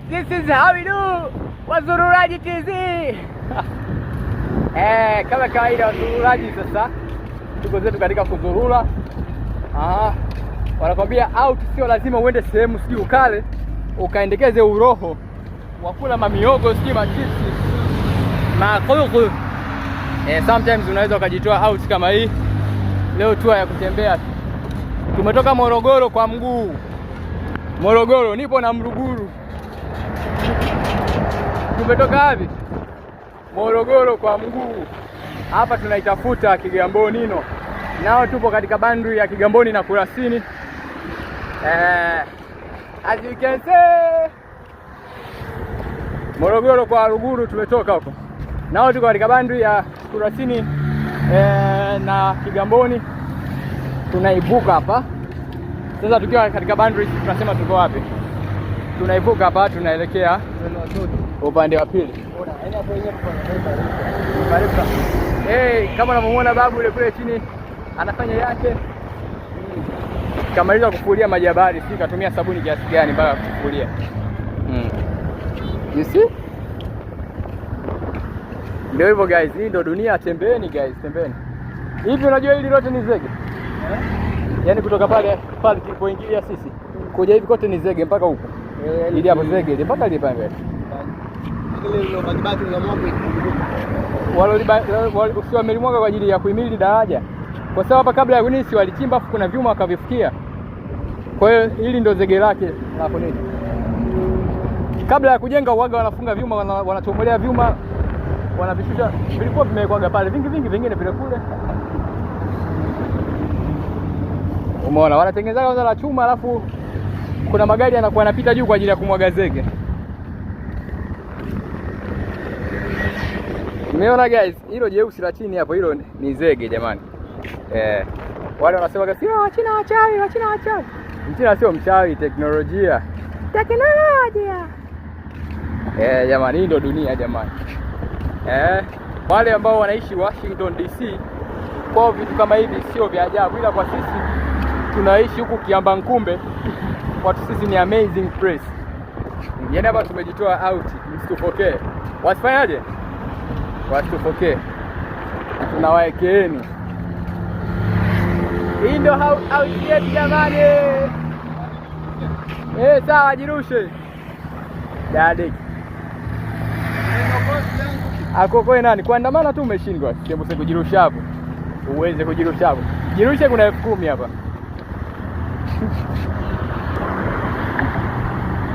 This is how we do Wazururaji TZ. Kama kawaida Wazururaji sasa. Tuko zetu katika kuzurura. Wanakwambia out sio lazima uende sehemu sijui ukale ukaendekeze uroho wa kula mamiogo sijui machipsi. Makuku. Sometimes unaweza ukajitoa out kama hii. Leo tour ya kutembea. Tumetoka Morogoro kwa mguu. Morogoro nipo na Mruguru. Tumetoka wapi? Morogoro kwa mguu. Hapa tunaitafuta Kigamboni no. Nao tupo katika boundary ya Kigamboni na Kurasini. As you can see, Morogoro kwa Ruguru tumetoka huko. Nao tuko katika boundary ya Kurasini na Kigamboni. Tunaivuka hapa. Sasa tukiwa katika boundary tunasema tuko wapi? Tunaivuka hapa tunaelekea upande wa pili. Kama unamuona babu yule kule chini anafanya yake. Kamaliza kufulia maji ya bahari, si katumia sabuni kiasi gani mpaka kufulia. You see? Ndio hivyo guys, hii ndio dunia, tembeeni guys, tembeeni. Hivi unajua hili lote ni zege? Yaani kutoka pale tulipoingilia sisi kuja hivi kote ni zege mpaka huko. Ili hapo zege ile mpaka ile pale. Ile mabaki ya mwako sio wamelimwaga kwa ajili ya kuhimili daraja. Kwa sababu hapa kabla ya kunisi walichimba afu kuna vyuma wakavifikia. Kwa hiyo hili ndio zege lake hapo nini. Kabla ya kujenga uwaga wanafunga vyuma, wanachomolea vyuma, wanavishusha. Vilikuwa vimekwaga pale vingi vingine vile kule. Umeona wanatengeneza kwanza la chuma alafu kuna magari yanakuwa yanapita juu kwa ajili ya kumwaga zege. Umeona guys, hilo jeusi la chini hapo hilo ni zege jamani. Wale wanasema sio Wachina wachawi, Wachina wachawi. Mchina sio mchawi, teknolojia. Teknolojia. Jamani, hii ndio dunia jamani. Wale ambao wanaishi Washington DC kwa vitu kama hivi sio vya ajabu, ila kwa sisi tunaishi huku Kiamba Nkumbe, watu sisi ni amazing place. Yaani hapa tumejitoa out, msitupokee. Wasifanyaje? Wasitupokee. Tunawaekeeni. Hii ndio out yetu jamani. Sawa jirushe. Dadi. Akokoe nani? Kuandamana tu umeshindwa. Sio kujirusha hapo. Uweze kujirusha hapo. Jirushe kuna 10,000 hapa.